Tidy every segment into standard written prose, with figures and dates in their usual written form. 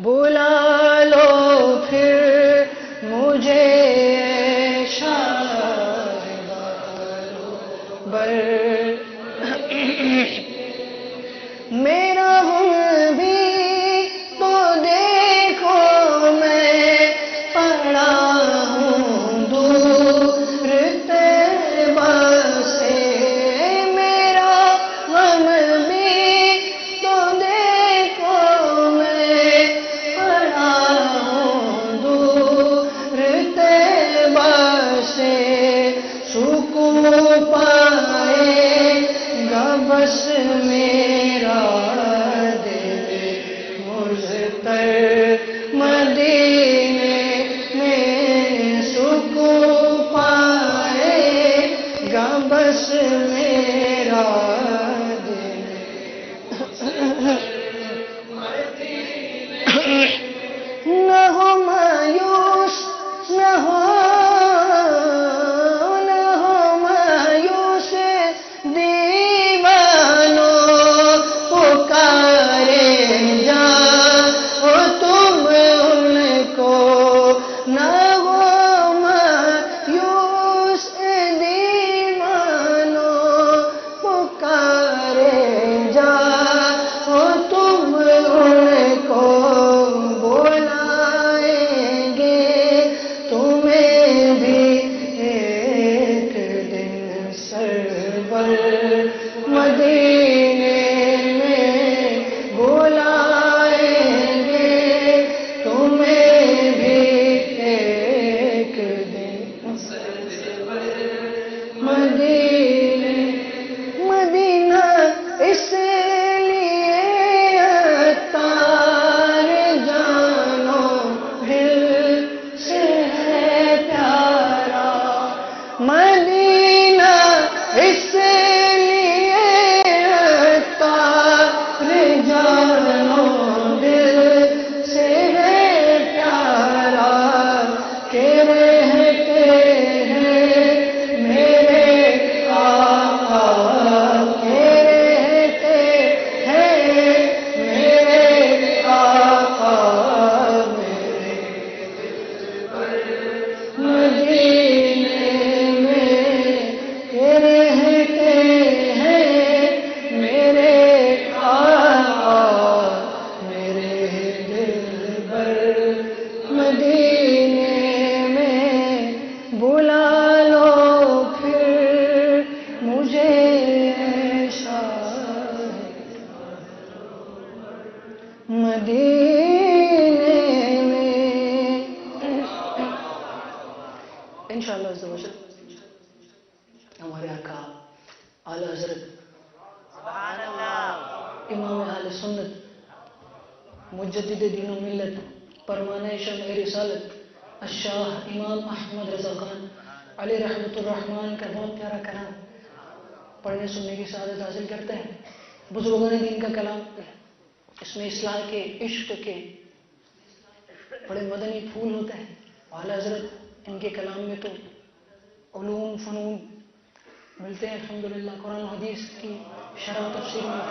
بلا لو پھر مجھے بر میرا ہوں بھی تو دیکھو میں پڑا ہوں دور طیبہ سے، میرا غم بھی تو دیکھو میں پڑا ہوں دور طیبہ سے، سکون پائے گا بس میرا دل مضطر مدینے میں، سکون پائے گا بس میرا دل نہ ہو مایوس نہ ہو انشاءاللہ عز و جل ہمارے آقا اعلی حضرت امام اہل سنت مجدد دین و ملت پروانہ شمع رسالت الشاہ امام احمد رضا خان علی رحمت الرحمن کا بہت پیارا کلام پڑھنے سننے کی سعادت حاصل کرتے ہیں. بزرگوں نے دین کا کلام اس میں اصلاح کے عشق کے بڑے مدنی پھول ہوتے ہیں. اعلیٰ حضرت ان کے کلام میں تو علوم فنون ملتے ہیں الحمدللہ. قرآن و حدیث کی شرح و تفسیر میں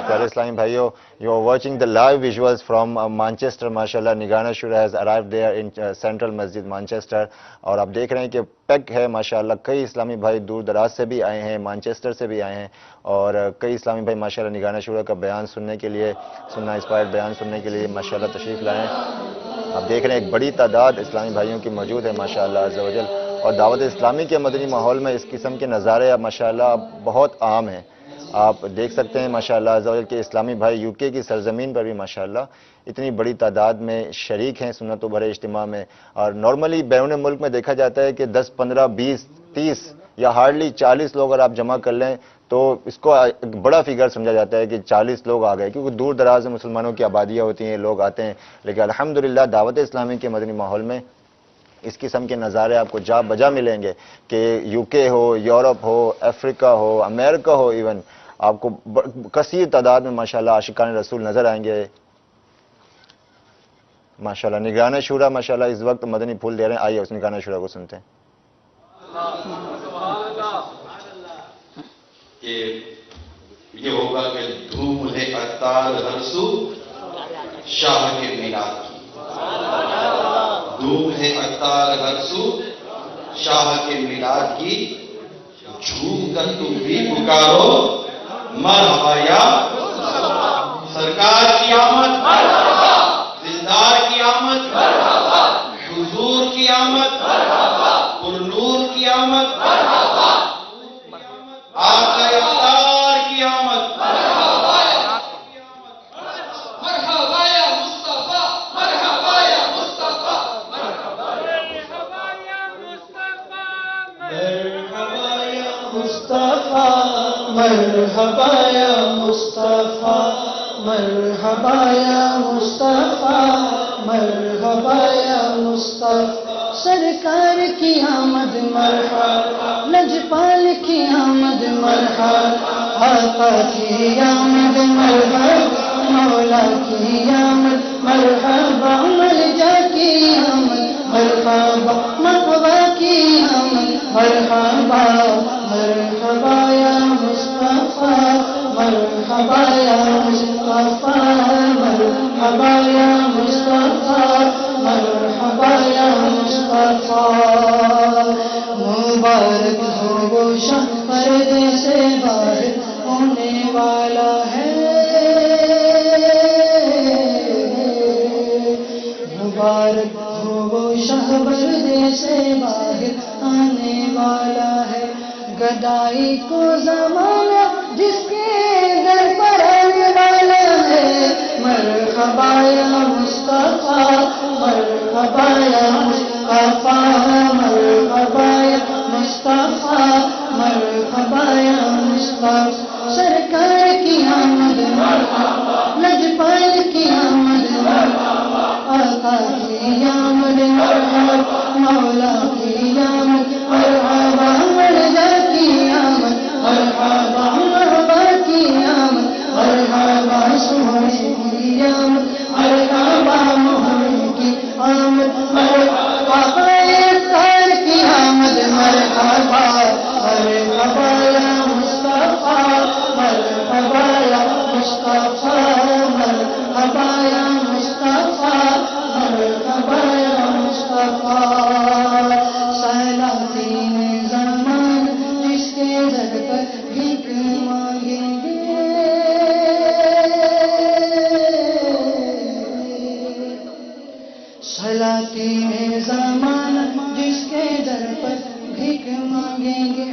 پیارے اسلامی بھائیو, you are watching the live visuals from Manchester. ماشاءاللہ نگران شورا has arrived there in Central Masjid Manchester. اور آپ دیکھ رہے ہیں کہ پیک ہے ماشاءاللہ. کئی اسلامی بھائی دور دراز سے بھی آئے ہیں, مانچسٹر سے بھی آئے ہیں, اور کئی اسلامی بھائی ماشاءاللہ نگران شورا کا بیان سننے کے لیے, سننا انسپائرڈ بیان سننے کے لیے ماشاءاللہ تشریف لائے ہیں. آپ دیکھ رہے ہیں ایک بڑی تعداد اسلامی بھائیوں کی موجود ہے ماشاءاللہ عز و جل. اور دعوت اسلامی کے مدنی ماحول میں اس قسم کے نظارے اب ماشاءاللہ بہت عام ہیں. آپ دیکھ سکتے ہیں ماشاءاللہ عز و جل کہ اسلامی بھائی یو کے کی سرزمین پر بھی ماشاءاللہ اتنی بڑی تعداد میں شریک ہیں سنت و بھرے اجتماع میں. اور نارملی بیرون ملک میں دیکھا جاتا ہے کہ 10 15 20 30 یا ہارڈلی 40 لوگ اگر آپ جمع کر لیں تو اس کو ایک بڑا فگر سمجھا جاتا ہے کہ 40 لوگ آ گئے, کیونکہ دور دراز سے مسلمانوں کی آبادیاں ہوتی ہیں, لوگ آتے ہیں. لیکن الحمدللہ دعوت اسلامی کے مدنی ماحول میں اس قسم کے نظارے آپ کو جا بجا ملیں گے کہ یو کے ہو, یورپ ہو, افریقہ ہو, امریکہ ہو, ایون آپ کو کثیر تعداد میں ماشاءاللہ عاشقان رسول نظر آئیں گے ماشاءاللہ. نگران شورا ماشاءاللہ اس وقت مدنی پھول دے رہے ہیں. آئیے اس نگران شورا کو سنتے ہیں. کہ یہ ہوگا کہ دھوم ہے اتار ہر سو شاہ کے میلاد کی, دھوم ہے اتار ہر سو شاہ کے میلاد کی, جھوم کر تم بھی پکارو مرحبا یا سرکار کی آمد, دلدار کی آمد, حضور کی آمد, پر نور کی آمد, آقا اتار کی آمد. مرحبا یا مصطفیٰ, مرحبا یا مصطفیٰ, مرحبا یا مصطفیٰ, مرحبا یا مصطفیٰ, مرحبا یا مصطفیٰ, مرحبا یا مصطفیٰ. سرکار کی آمد مرحبا, لجپال کی آمد مرحبا, آقا کی آمد مرحبا, مولا کی آمد مرحبا, ملجا کی آمد مرحبا, مقوا کی آمد مرحبا. مرحبا یا مصطفیٰ, مرحبا یا مصطفیٰ, مرحبا یا مصطفیٰ, مرحبا یا مصطفیٰ. مبارک ہو وہ شاہ پردے سے باہر ہونے والا ہے, مبارک ہو وہ شاہ پردے سے باہر آنے والا ہے. گدائی کو زمانہ جس کے در پر آنے والا ہے, مرحبا یا مصطفیٰ, مرحبا یا مصطفیٰ, مرحبا یا مصطفیٰ, مرحبا یا مصطفیٰ. سرکار کی آمد مرحبا, لجپال کی آمد مرحبا, آقا کی آمد مرحبا, مولا کی آمد مرحبا, ملجا کی آمد مرحبا, مرحبا کی آمد مرحبا, سونے کی آمد مرحبا, محمد کی آمد مرحبا, اتار کی آمد مرحبا, مرحبا یا مصطفیٰ, مرحبا یا مصطفیٰ, مرحبا یا مصطفیٰ, مرحبا یا مصطفیٰ. سلاطین زمان جس کے در پر بھیک مانگیں گے, سلاطین زمان جس کے در پر بھیک مانگیں گے.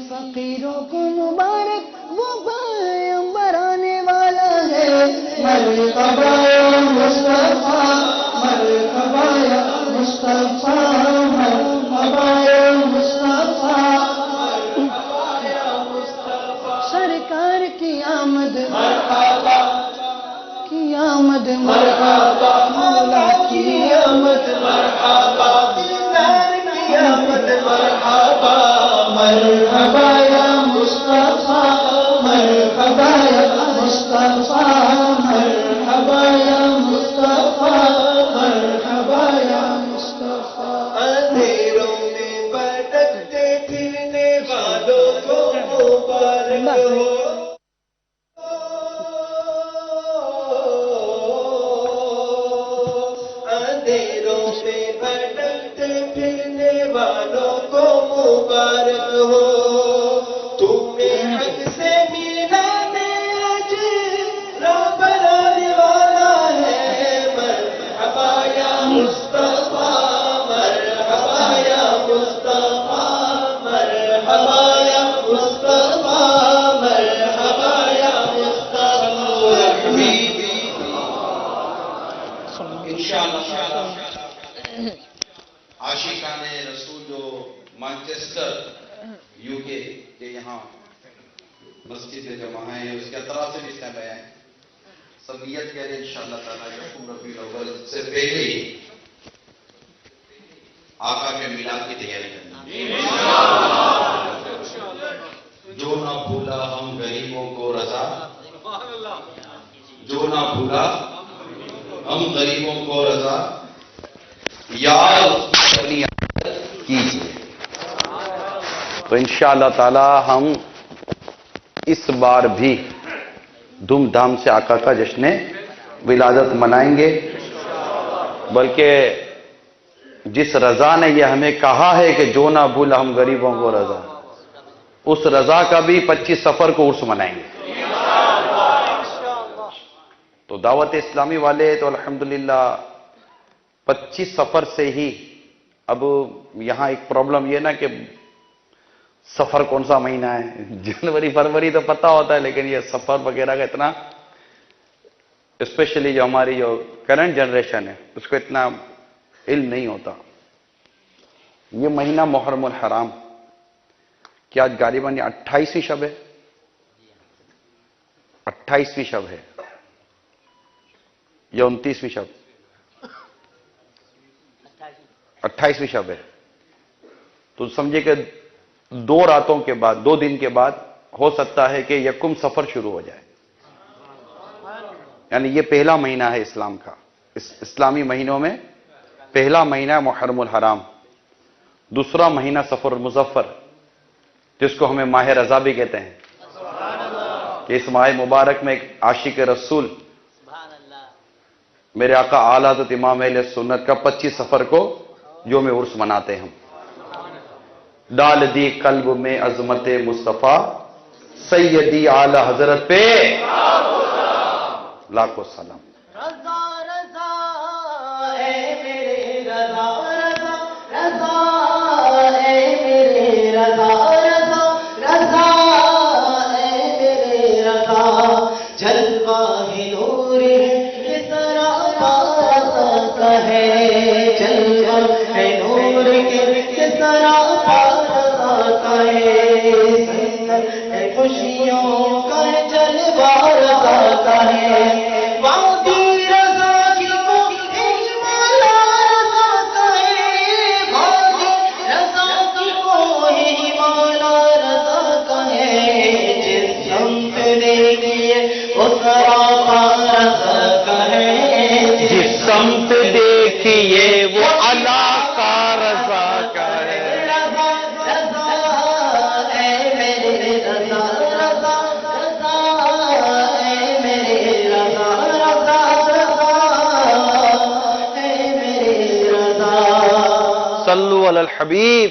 فقیروں کو مبارک وہ پیغمبر آنے والا ہے, مرحبا یا مصطفیٰ مرحبا یا مصطفیٰ مرحبا یا مصطفیٰ سرکار کی آمد مرحبا کی آمد مرحبا مولا کی آمد مرحبا دلدار کی آمد مرحبا مرحبا یا مصطفیٰ مرحبا یا مصطفیٰ مرحبا یا مصطفیٰ مرحبا یا مصطفیٰ اندھیروں میں بھٹکتے پھرنے والوں کو مبارک ہو اندھیروں میں بھٹکتے پھرنے والوں کو مبارک ہو تمہیں حق سے ملا دے آج راہ بنانے والا ہے مرحبا یا مصطفیٰ مرحبا یا مصطفیٰ مرحبا یا مصطفیٰ مرحبا یا مصطفیٰ حبیبی انشاءاللہ عاشقان رسول جو مانچسٹر یو کے یہاں مسجد میں جمع ہیں اس کے اطراف سے بھی اس ٹائم آیا ہے سب نیت کریں انشاءاللہ تعالیٰ یکم ربیع الاول سے پہلے ہی آقا کے میلاد کی تیاری کرنا جو نہ بھولا ہم غریبوں کو رضا جو نہ بھولا ہم غریبوں کو رضا یاد اپنی عادت کیجیے تو انشاءاللہ تعالی ہم اس بار بھی دھوم دھام سے آقا کا جشن ولادت منائیں گے بلکہ جس رضا نے یہ ہمیں کہا ہے کہ جو نہ بھولا ہم غریبوں کو رضا اس رضا کا بھی 25 سفر کو عرس منائیں گے تو دعوت اسلامی والے تو الحمدللہ 25 سفر سے ہی اب یہاں ایک پرابلم یہ نا کہ سفر کون سا مہینہ ہے جنوری فروری تو پتہ ہوتا ہے لیکن یہ سفر وغیرہ کا اتنا اسپیشلی جو ہماری جو کرنٹ جنریشن ہے اس کو اتنا علم نہیں ہوتا یہ مہینہ محرم الحرام کیا آج غالباً 28ویں شب ہے 28ویں شب ہے یا 29ویں شب 28ویں شب ہے تو سمجھے کہ 2 راتوں کے بعد 2 دن کے بعد ہو سکتا ہے کہ یکم سفر شروع ہو جائے یعنی یہ پہلا مہینہ ہے اسلام کا اسلامی مہینوں میں پہلا مہینہ محرم الحرام دوسرا مہینہ سفر المظفر جس کو ہمیں ماہ رضا بھی کہتے ہیں کہ اس ماہ مبارک میں ایک عاشق رسول میرے آقا اعلیٰ حضرت امام اہل سنت کا 25 سفر کو یوم عرس مناتے ہیں ہم ڈال دی قلب میں عظمت مصطفیٰ سیدی اعلیٰ حضرت پہ لاکھوں سلام رضا رضا اے میرے رضا رضا رضا اے میرے رضا رضا رضا اے میرے رضا جلوہ ہے نور ہے اس طرح رضا کا ہے جلوہ ہے نور کے اس طرح رضا کا ہے خوشیوں کا جلوہ رضا کا ہے وادی رضا کی کوئی مالا رضا کا ہے وادی رضا کی کوئی مالا رضا کا ہے جس سمت دیکھیے اس راہ رضا کا ہے جس سمت دیکھیے وہ اللہ کا رضا کا ہے صلو علی الحبیب